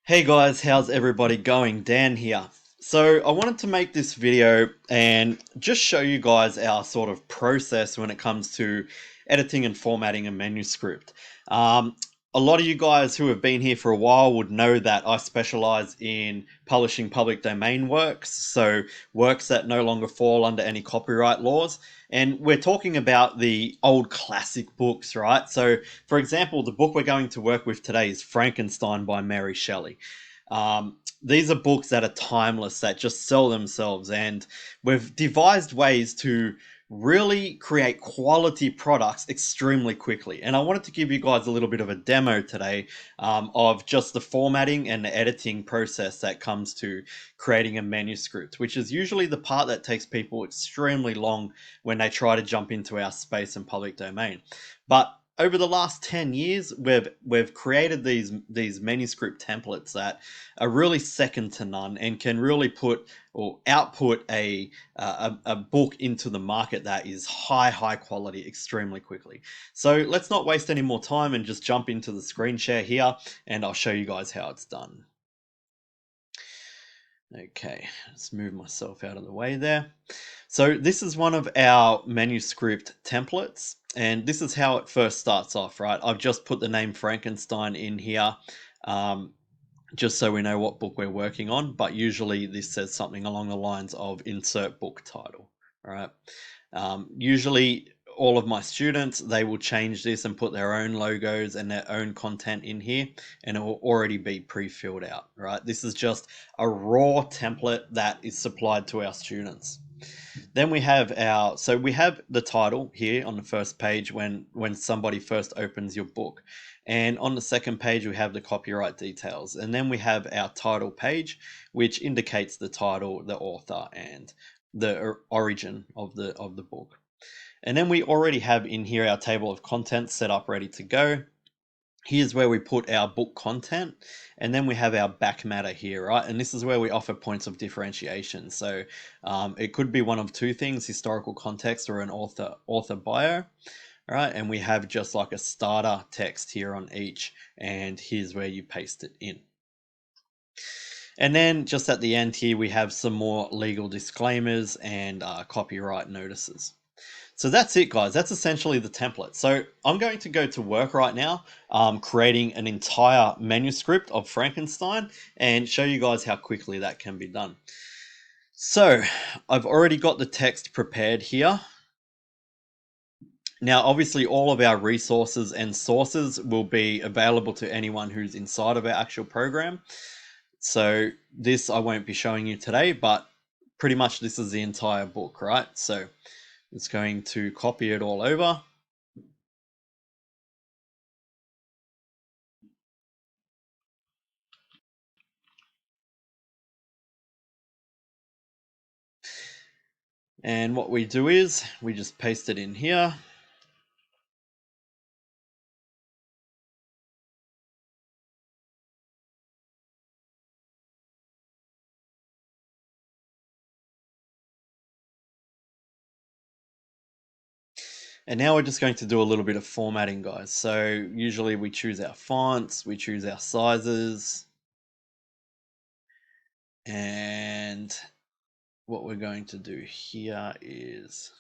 Hey guys, how's everybody going? Dan here. So I wanted to make this video and just show you guys our sort of process when it comes to editing and formatting a manuscript. A lot of you guys who have been here for a while would know that I specialize in publishing public domain works, so works that no longer fall under any copyright laws. And we're talking about the old classic books, right? So, for example, the book we're going to work with today is Frankenstein by Mary Shelley. These are books that are timeless, that just sell themselves, and we've devised ways to really create quality products extremely quickly. And I wanted to give you guys a little bit of a demo today of just the formatting and the editing process that comes to creating a manuscript, which is usually the part that takes people extremely long when they try to jump into our space and public domain. But over the last 10 years, we've created these manuscript templates that are really second to none and can really put or output a book into the market that is high quality extremely quickly. So let's not waste any more time and just jump into the screen share here, and I'll show you guys how it's done. Okay, let's move myself out of the way there. So this is one of our manuscript templates, and this is how it first starts off, right? I've just put the name Frankenstein in here, just so we know what book we're working on, but usually this says something along the lines of insert book title, all right? Usually all of my students, they will change this and put their own logos and their own content in here, and it will already be pre-filled out, right? This is just a raw template that is supplied to our students. Then we have we have the title here on the first page when somebody first opens your book. And on the second page, we have the copyright details. And then we have our title page, which indicates the title, the author, and the origin of the book. And then we already have in here our table of contents set up, ready to go. Here's where we put our book content, and then we have our back matter here, right? And this is where we offer points of differentiation. So it could be one of two things: historical context or an author bio. All right, and we have just like a starter text here on each, and here's where you paste it in. And then just at the end here, we have some more legal disclaimers and copyright notices. So that's it, guys. That's essentially the template. So I'm going to go to work right now, creating an entire manuscript of Frankenstein, and show you guys how quickly that can be done. So I've already got the text prepared here. Now, obviously, all of our resources and sources will be available to anyone who's inside of our actual program. So this I won't be showing you today, but pretty much this is the entire book, right? So it's going to copy it all over. And what we do is we just paste it in here. And now we're just going to do a little bit of formatting, guys. So usually we choose our fonts, we choose our sizes, and what we're going to do here is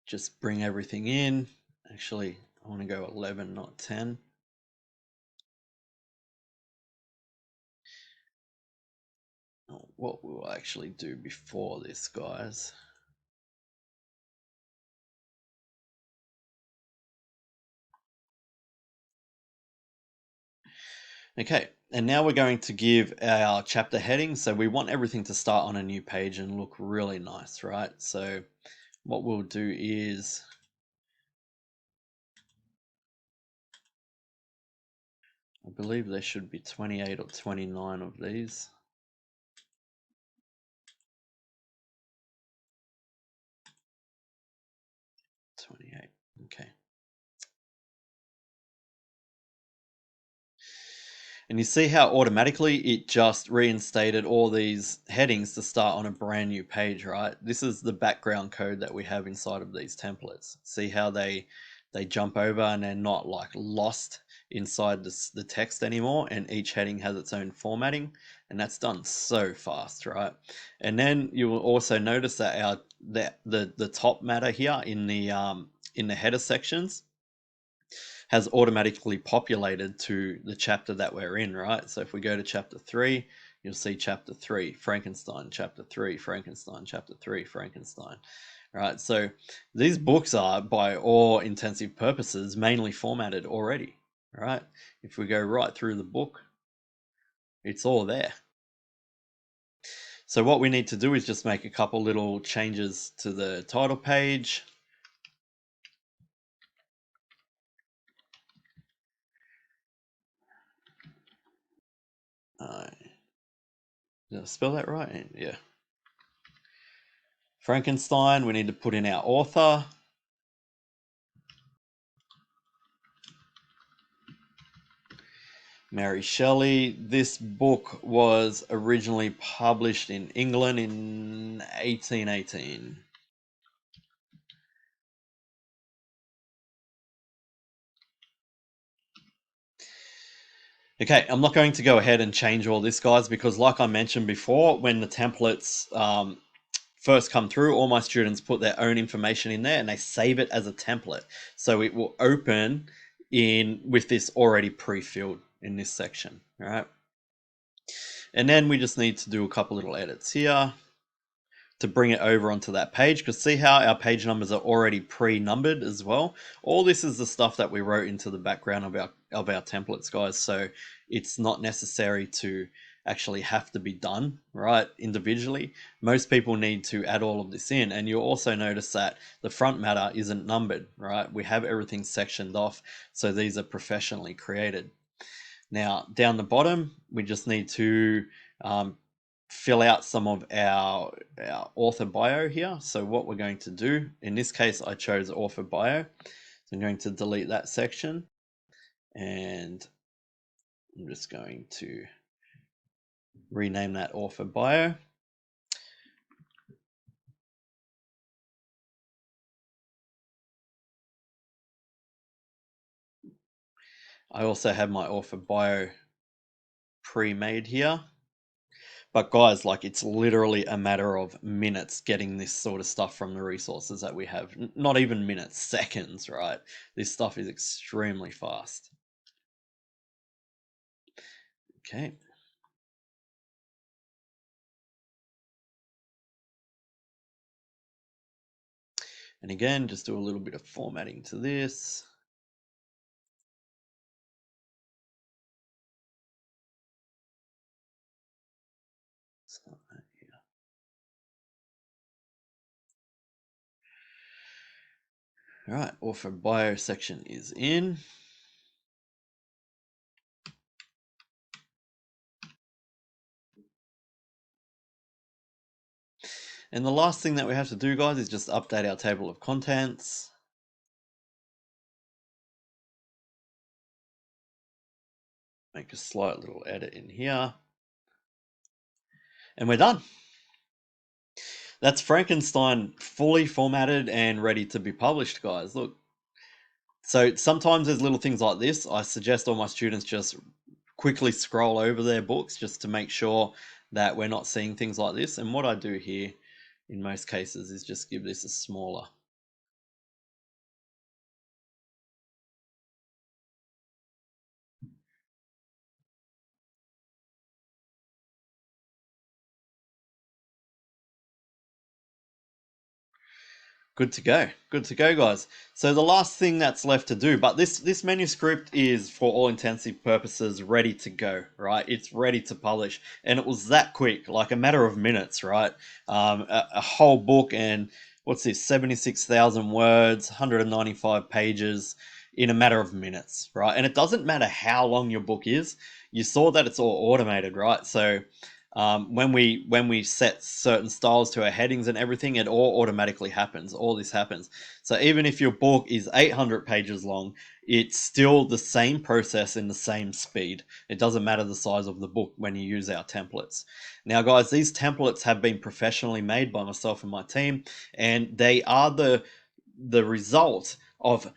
just bring everything in. Actually, I want to go 11, not 10. What we'll actually do before this, guys. Okay, and now we're going to give our chapter heading. So we want everything to start on a new page and look really nice, right? So what we'll do is I believe there should be 28 or 29 of these. Okay. And you see how automatically it just reinstated all these headings to start on a brand new page, right? This is the background code that we have inside of these templates. See how they they jump over and they're not like lost inside the text anymore, and each heading has its own formatting, and that's done so fast, right? And then you will also notice that the top matter here in the header sections has automatically populated to the chapter that we're in, right? So if we go to chapter 3, you'll see chapter 3, Frankenstein, chapter 3, Frankenstein, chapter 3, Frankenstein, right? So these books are, by all intensive purposes, mainly formatted already, right? If we go right through the book, it's all there. So what we need to do is just make a couple little changes to the title page. Did I spell that right? Yeah. Frankenstein, we need to put in our author. Mary Shelley. This book was originally published in England in 1818. Okay, I'm not going to go ahead and change all this, guys, because like I mentioned before, when the templates first come through, all my students put their own information in there and they save it as a template. So it will open in with this already pre-filled in this section, all right? And then we just need to do a couple little edits here to bring it over onto that page, because see how our page numbers are already pre-numbered as well. All this is the stuff that we wrote into the background of our templates, guys. So it's not necessary to actually have to be done right individually. Most people need to add all of this in, and you'll also notice that the front matter isn't numbered, right? We have everything sectioned off, so these are professionally created. Now down the bottom, we just need to fill out some of our author bio here. So what we're going to do, in this case, I chose author bio. So I'm going to delete that section, and I'm just going to rename that author bio. I also have my author bio pre-made here. But guys, like, it's literally a matter of minutes getting this sort of stuff from the resources that we have. Not even minutes, seconds, right? This stuff is extremely fast. Okay. And again, just do a little bit of formatting to this. All right, author bio section is in. And the last thing that we have to do, guys, is just update our table of contents. Make a slight little edit in here. And we're done. That's Frankenstein fully formatted and ready to be published, guys. Look. So sometimes there's little things like this. I suggest all my students just quickly scroll over their books just to make sure that we're not seeing things like this. And what I do here in most cases is just give this a smaller. Good to go. Good to go, guys. So the last thing that's left to do, but this manuscript is, for all intensive purposes, ready to go, right? It's ready to publish, and it was that quick, like a matter of minutes, right? A whole book, and what's this? 76,000 words, 195 pages in a matter of minutes, right? And it doesn't matter how long your book is. You saw that it's all automated, right? So when we set certain styles to our headings and everything, it all automatically happens. All this happens. So even if your book is 800 pages long, it's still the same process in the same speed. It doesn't matter the size of the book when you use our templates. Now, guys, these templates have been professionally made by myself and my team, and they are the result of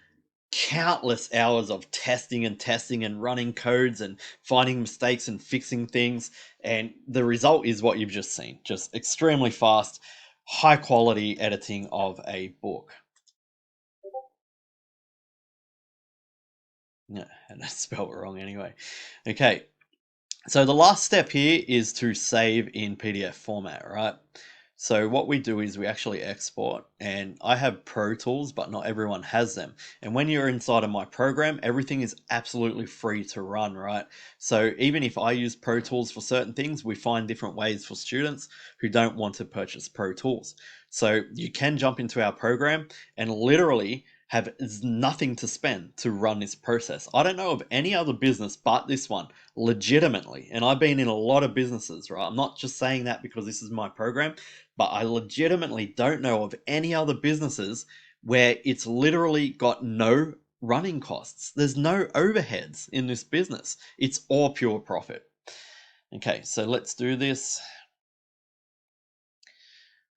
countless hours of testing and running codes and finding mistakes and fixing things. And the result is what you've just seen, just extremely fast, high quality editing of a book. Yeah, and I spelled it wrong anyway. Okay, so the last step here is to save in PDF format, right? So what we do is we actually export, and I have Pro Tools, but not everyone has them. And when you're inside of my program, everything is absolutely free to run, right? So even if I use Pro Tools for certain things, we find different ways for students who don't want to purchase Pro Tools. So you can jump into our program and literally have nothing to spend to run this process. I don't know of any other business but this one, legitimately. And I've been in a lot of businesses, right? I'm not just saying that because this is my program, but I legitimately don't know of any other businesses where it's literally got no running costs. There's no overheads in this business. It's all pure profit. Okay, so let's do this.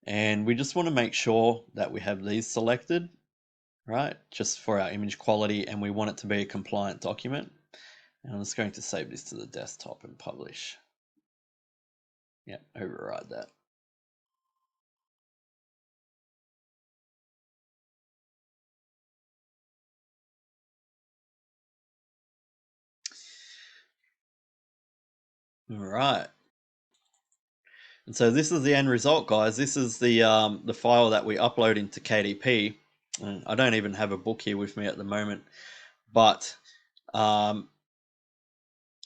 And we just want to make sure that we have these selected, right? Just for our image quality, and we want it to be a compliant document. And I'm just going to save this to the desktop and publish. Yeah, override that. All right. And so this is the end result, guys. This is the file that we upload into KDP. And I don't even have a book here with me at the moment, but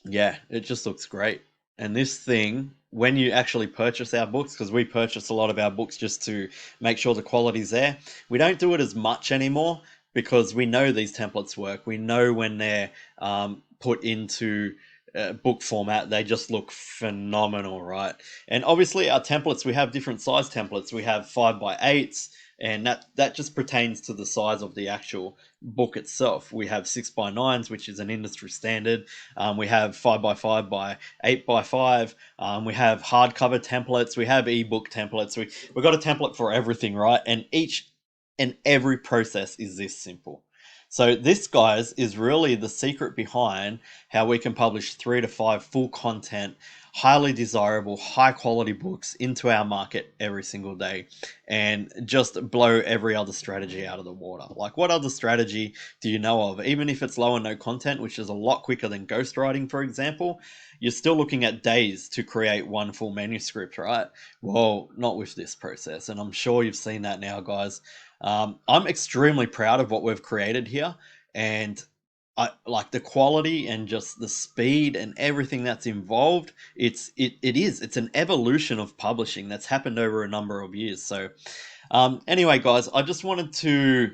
yeah, it just looks great. And this thing, when you actually purchase our books, because we purchase a lot of our books just to make sure the quality's there, we don't do it as much anymore because we know these templates work. We know when they're put into book format, they just look phenomenal, right? And obviously our templates, we have different size templates. We have 5x8s, and that just pertains to the size of the actual book itself. We have 6x9s, which is an industry standard. We have 5x5 by 8x5. We have hardcover templates. We have ebook templates. We've got a template for everything, right? And each and every process is this simple. So this, guys, is really the secret behind how we can publish 3 to 5 full content, highly desirable, high quality books into our market every single day and just blow every other strategy out of the water. Like, what other strategy do you know of? Even if it's low and no content, which is a lot quicker than ghostwriting, for example, you're still looking at days to create one full manuscript, right? Well, not with this process. And I'm sure you've seen that now, guys. I'm extremely proud of what we've created here, and I like the quality and just the speed and everything that's involved. It's an evolution of publishing that's happened over a number of years. So anyway, guys, I just wanted to,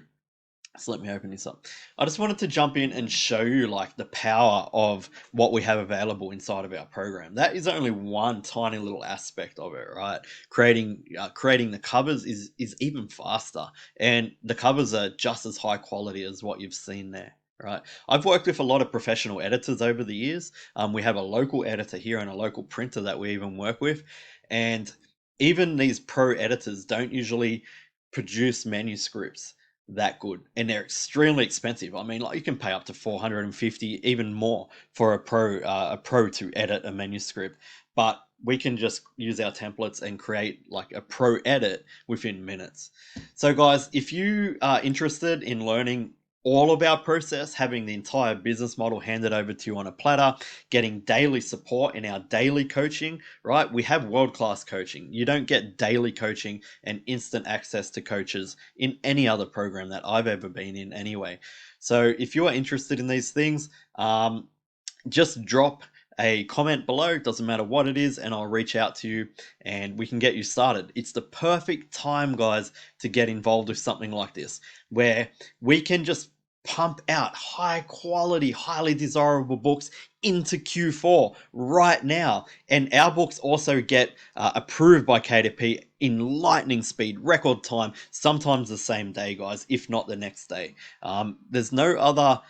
so let me open this up. I just wanted to jump in and show you like the power of what we have available inside of our program. That is only one tiny little aspect of it, right? Creating the covers is even faster, and the covers are just as high quality as what you've seen there. Right. I've worked with a lot of professional editors over the years. We have a local editor here and a local printer that we even work with. And even these pro editors don't usually produce manuscripts that good, and they're extremely expensive. I mean, like, you can pay up to 450, even more, for a pro to edit a manuscript. But we can just use our templates and create like a pro edit within minutes. So guys, if you are interested in learning all of our process, having the entire business model handed over to you on a platter, getting daily support in our daily coaching, right? We have world-class coaching. You don't get daily coaching and instant access to coaches in any other program that I've ever been in anyway. So if you are interested in these things, just drop a comment below, doesn't matter what it is, and I'll reach out to you and we can get you started. It's the perfect time, guys, to get involved with something like this, where we can just pump out high quality, highly desirable books into Q4 right now. And our books also get approved by KDP in lightning speed, record time, sometimes the same day, guys, if not the next day. There's no other,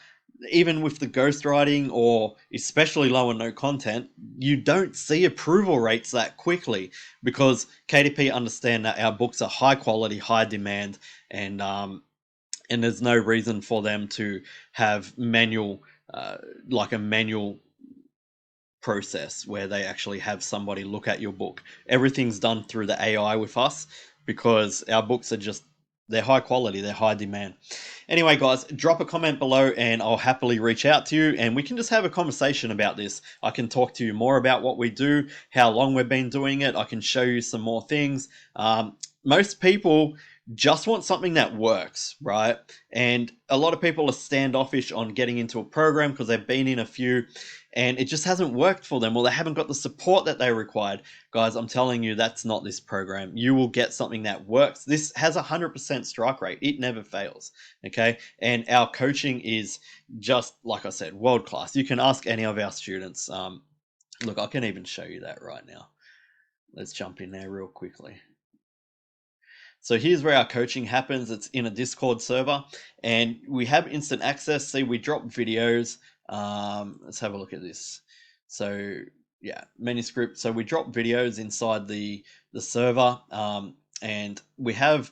even with the ghostwriting or especially low and no content, you don't see approval rates that quickly because KDP understand that our books are high quality, high demand, and and there's no reason for them to have manual, like a manual process where they actually have somebody look at your book. Everything's done through the AI with us because our books are just, they're high quality, they're high demand. Anyway, guys, drop a comment below and I'll happily reach out to you and we can just have a conversation about this. I can talk to you more about what we do, how long we've been doing it. I can show you some more things. Most people just want something that works, right? And a lot of people are standoffish on getting into a program because they've been in a few and it just hasn't worked for them, or they haven't got the support that they required. Guys, I'm telling you, that's not this program. You will get something that works. This has 100% strike rate. It never fails, okay? And our coaching is just, like I said, world class. You can ask any of our students. Look, I can even show you that right now. Let's jump in there real quickly. So here's where our coaching happens. It's in a Discord server and we have instant access. See, we drop videos. Let's have a look at this. So yeah, Manuscript. So we drop videos inside the server, and we have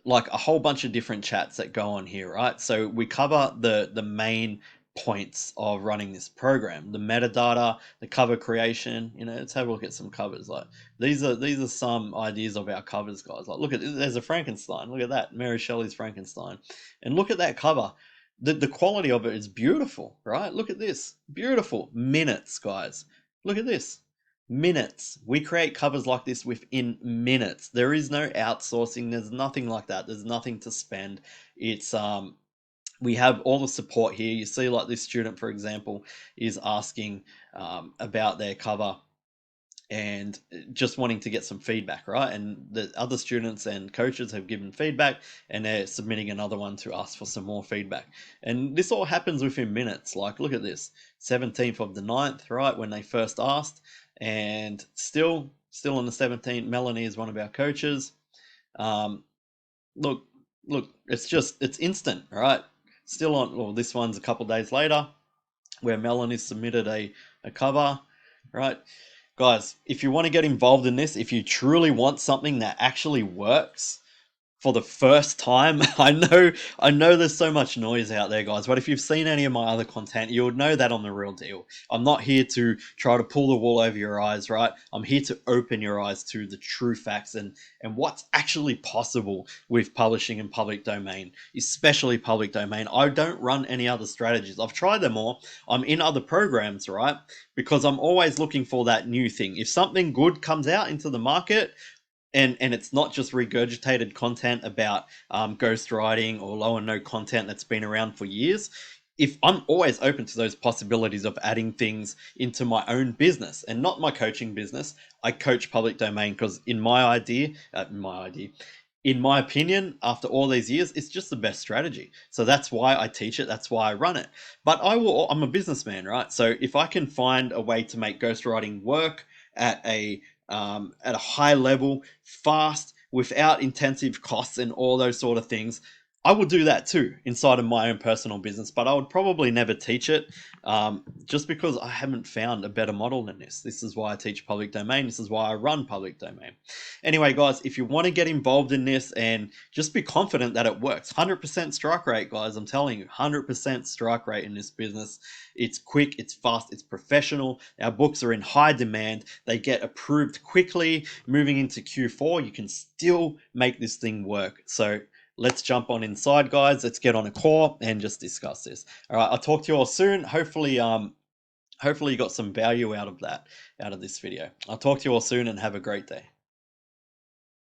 like a whole bunch of different chats that go on here, right? So we cover the main points of running this program: the metadata, the cover creation. You know, let's have a look at some covers. Like these are some ideas of our covers, guys. Like look at this, there's a Frankenstein. Look at that, Mary Shelley's Frankenstein, and look at that cover. The quality of it is beautiful, right? Look at this, beautiful. Minutes, guys. Look at this. Minutes. We create covers like this within minutes. There is no outsourcing. There's nothing like that. There's nothing to spend. It's we have all the support here. You see, like this student, for example, is asking about their cover and just wanting to get some feedback, right? And the other students and coaches have given feedback and they're submitting another one to us for some more feedback. And this all happens within minutes. Like, look at this, 17th of the 9th, right? When they first asked, and still on the 17th, Melanie is one of our coaches. Look, it's instant, right? Still on, well, this one's a couple days later where Melanie submitted a cover, right? Guys, if you want to get involved in this, if you truly want something that actually works for the first time, I know there's so much noise out there, guys, but if you've seen any of my other content, you would know that I'm the real deal. I'm not here to try to pull the wool over your eyes, right? I'm here to open your eyes to the true facts and what's actually possible with publishing in public domain, especially public domain. I don't run any other strategies. I've tried them all. I'm in other programs, right? Because I'm always looking for that new thing. If something good comes out into the market, and it's not just regurgitated content about ghostwriting or low and no content that's been around for years. If I'm always open to those possibilities of adding things into my own business and not my coaching business. I coach public domain because in my opinion, after all these years, it's just the best strategy. So that's why I teach it. That's why I run it. But I'm a businessman, right? So if I can find a way to make ghostwriting work at a high level, fast, without intensive costs and all those sort of things, I would do that too inside of my own personal business, but I would probably never teach it just because I haven't found a better model than this. This is why I teach public domain. This is why I run public domain. Anyway, guys, if you want to get involved in this and just be confident that it works, 100% strike rate, guys, I'm telling you, 100% strike rate in this business. It's quick, it's fast, it's professional. Our books are in high demand. They get approved quickly. Moving into Q4, you can still make this thing work. So let's jump on inside, guys. Let's get on a call and just discuss this. All right, I'll talk to you all soon. Hopefully you got some value out of this video. I'll talk to you all soon and have a great day.